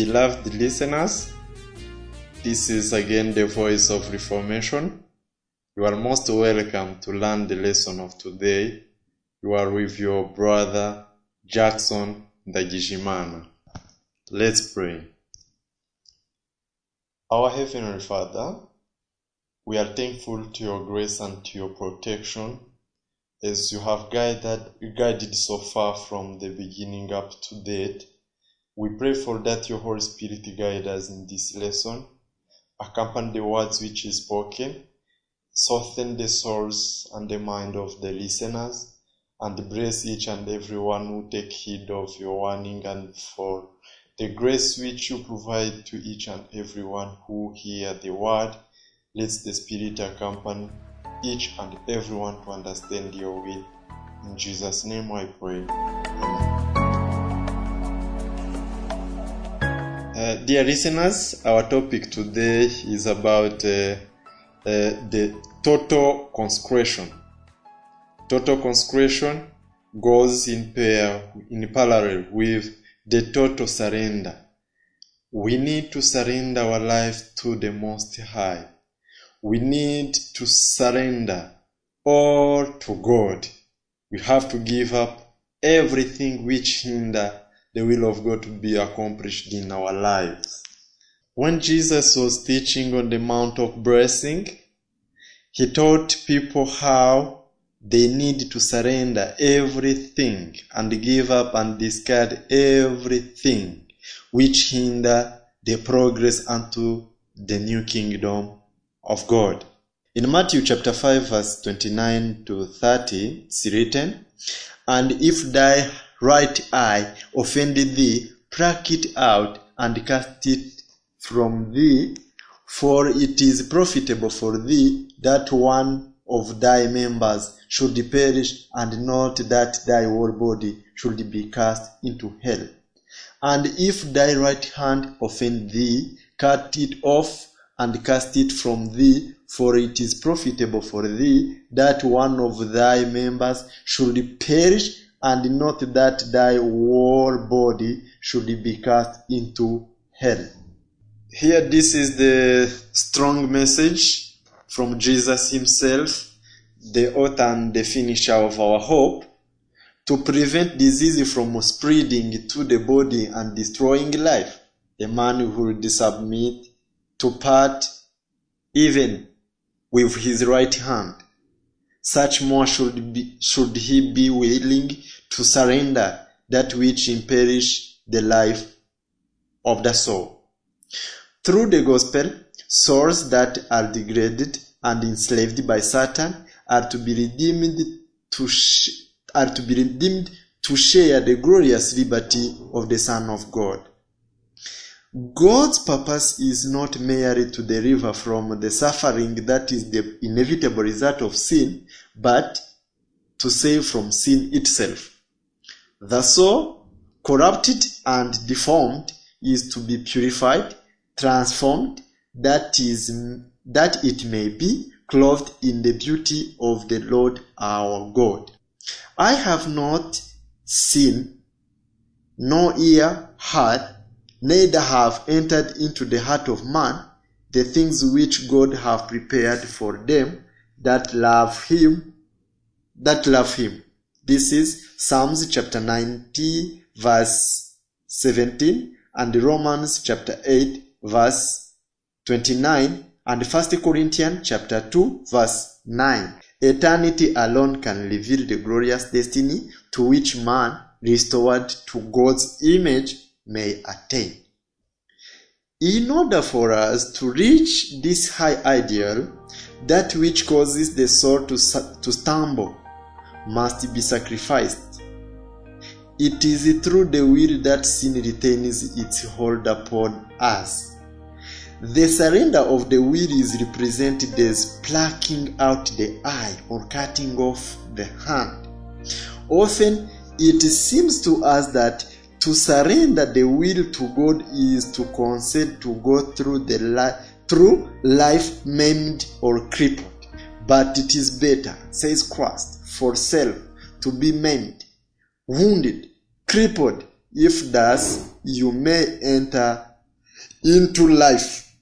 Beloved listeners, this is again the Voice of Reformation. You are most welcome to learn the lesson of today. You are with your brother Jackson Ndagijimana. Let's pray. Our Heavenly Father, we are thankful to your grace and to your protection as you have guided so far from the beginning up to date. We pray for that your Holy Spirit guide us in this lesson, accompany the words which is spoken, soften the souls and the mind of the listeners, and bless each and everyone who take heed of your warning, and for the grace which you provide to each and everyone who hear the word. Let the Spirit accompany each and everyone to understand your will. In Jesus' name I pray. Amen. Dear listeners, our topic today is about the total consecration. Total consecration goes in parallel with the total surrender. We need to surrender our life to the Most High. We need to surrender all to God. We have to give up everything which hinder the will of God to be accomplished in our lives. When Jesus was teaching on the Mount of Blessing, he taught people how they need to surrender everything and give up and discard everything which hinder the progress unto the new kingdom of God. In Matthew chapter 5 verse 29 to 30, it's written, "And if thy right eye offend thee, pluck it out and cast it from thee, for it is profitable for thee that one of thy members should perish, and not that thy whole body should be cast into hell. And if thy right hand offend thee, cut it off and cast it from thee, for it is profitable for thee that one of thy members should perish, and not that thy whole body should be cast into hell." Here, this is the strong message from Jesus himself, the author and the finisher of our hope, to prevent disease from spreading to the body and destroying life. A man who would submit to part even with his right hand, such more should he be willing to surrender that which imperish the life of the soul. Through the gospel, souls that are degraded and enslaved by Satan are to be redeemed to share the glorious liberty of the Son of God. God's purpose is not merely to deliver from the suffering that is the inevitable result of sin, but to save from sin itself. The soul, corrupted and deformed, is to be purified, transformed, that it may be clothed in the beauty of the Lord our God. "I have not seen, nor ear heard, neither have entered into the heart of man the things which God hath prepared for them that love him." This is Psalms chapter 90 verse 17, and Romans chapter 8 verse 29, and 1 Corinthians chapter 2 verse 9. Eternity alone can reveal the glorious destiny to which man, restored to God's image, may attain. In order for us to reach this high ideal, that which causes the soul to stumble must be sacrificed. It is through the will that sin retains its hold upon us. The surrender of the will is represented as plucking out the eye or cutting off the hand. Often it seems to us that to surrender the will to God is to consent to go through life maimed or crippled. But it is better, says Christ, for self to be maimed, wounded, crippled, if thus you may enter into life.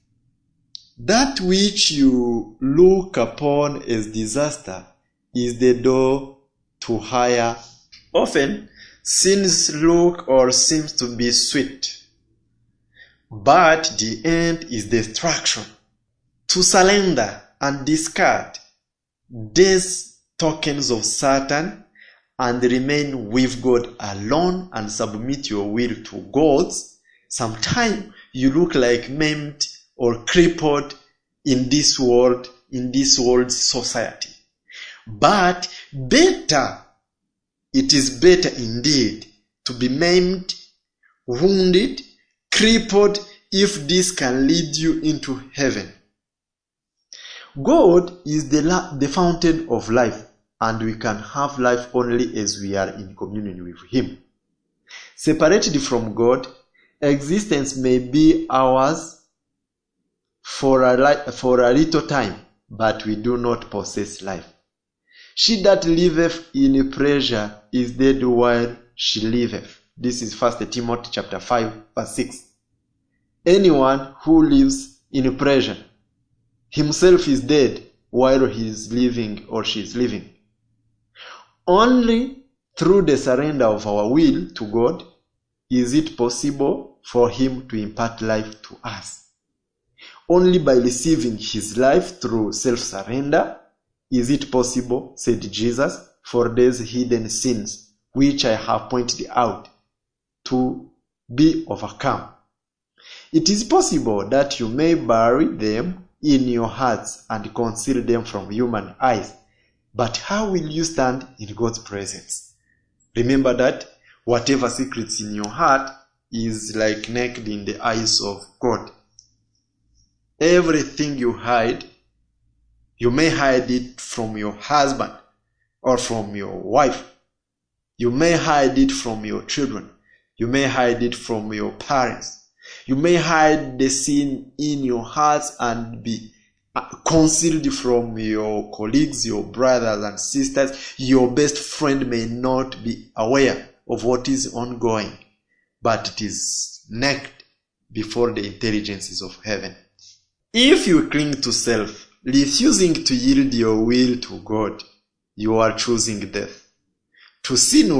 That which you look upon as disaster is the door to higher. Often, sins look or seems to be sweet, but the end is destruction. To surrender and discard these tokens of Satan and remain with God alone and submit your will to God's, sometimes you look like maimed or crippled in this world's society. But it is better indeed to be maimed, wounded, crippled, if this can lead you into heaven. God is the fountain of life, and we can have life only as we are in communion with Him. Separated from God, existence may be ours for a little time, but we do not possess life. She that liveth in pleasure is dead while she liveth. This is 1 Timothy chapter 5, verse 6. Anyone who lives in pleasure himself is dead while he is living or she is living. Only through the surrender of our will to God is it possible for Him to impart life to us. Only by receiving His life through self-surrender is it possible, said Jesus, for these hidden sins which I have pointed out to be overcome. It is possible that you may bury them in your hearts and conceal them from human eyes. But how will you stand in God's presence? Remember that whatever secrets in your heart is like naked in the eyes of God. Everything you hide, you may hide it from your husband or from your wife. You may hide it from your children. You may hide it from your parents. You may hide the sin in your hearts and be concealed from your colleagues, your brothers and sisters. Your best friend may not be aware of what is ongoing, but it is naked before the intelligences of heaven. If you cling to self, refusing to yield your will to God, you are choosing death. To sin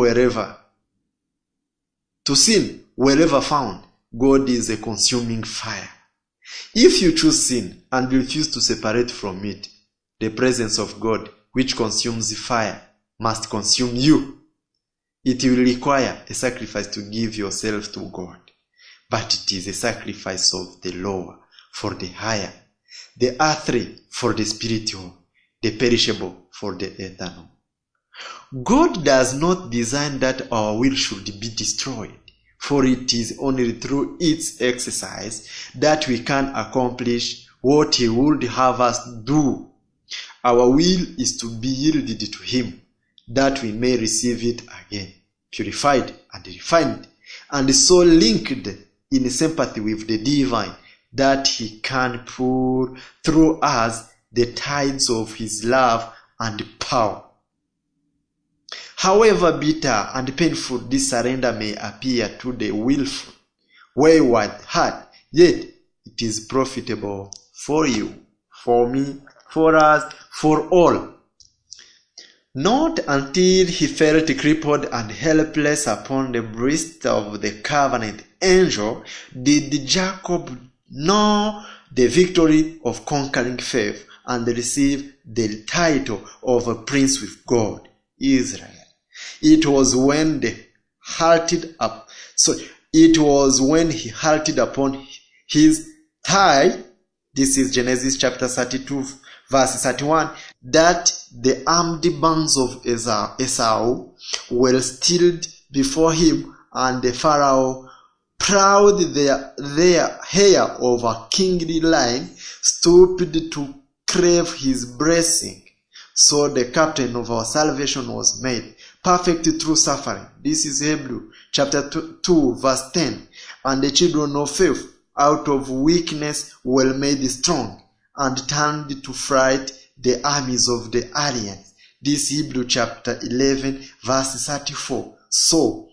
wherever found, God is a consuming fire. If you choose sin and refuse to separate from it, the presence of God, which consumes fire, must consume you. It will require a sacrifice to give yourself to God, but it is a sacrifice of the lower for the higher, the earthly for the spiritual, the perishable for the eternal. God does not design that our will should be destroyed, for it is only through its exercise that we can accomplish what He would have us do. Our will is to be yielded to Him, that we may receive it again, purified and refined, and so linked in sympathy with the divine, that He can pour through us the tides of His love and power. However bitter and painful this surrender may appear to the willful, wayward heart, yet it is profitable for you, for me, for us, for all. Not until he felt crippled and helpless upon the breast of the covenant angel did Jacob know the victory of conquering faith and receive the title of a prince with God, Israel. It was when he halted upon his thigh, this is Genesis chapter 32 verse 31, that the armed bands of Esau were stilled before him, and the Pharaoh, proud their hair of a kingly line, stooped to crave his blessing. So the captain of our salvation was made perfect through suffering. This is Hebrew chapter 2 verse 10. And the children of faith out of weakness were made strong, and turned to fright the armies of the aliens. This Hebrew chapter 11 verse 34. So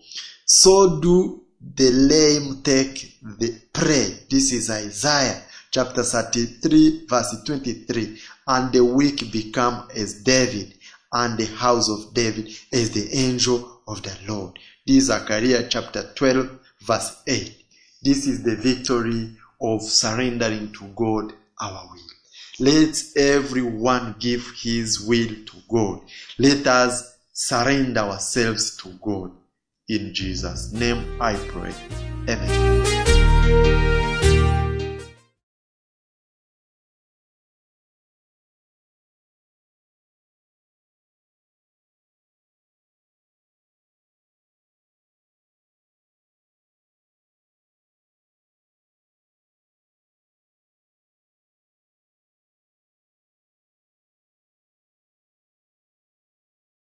do the lame take the prey. This is Isaiah chapter 33 verse 23. And the weak become as David, and the house of David as the angel of the Lord. This is Zechariah chapter 12 verse 8. This is the victory of surrendering to God our will. Let everyone give his will to God. Let us surrender ourselves to God. In Jesus' name I pray. Amen.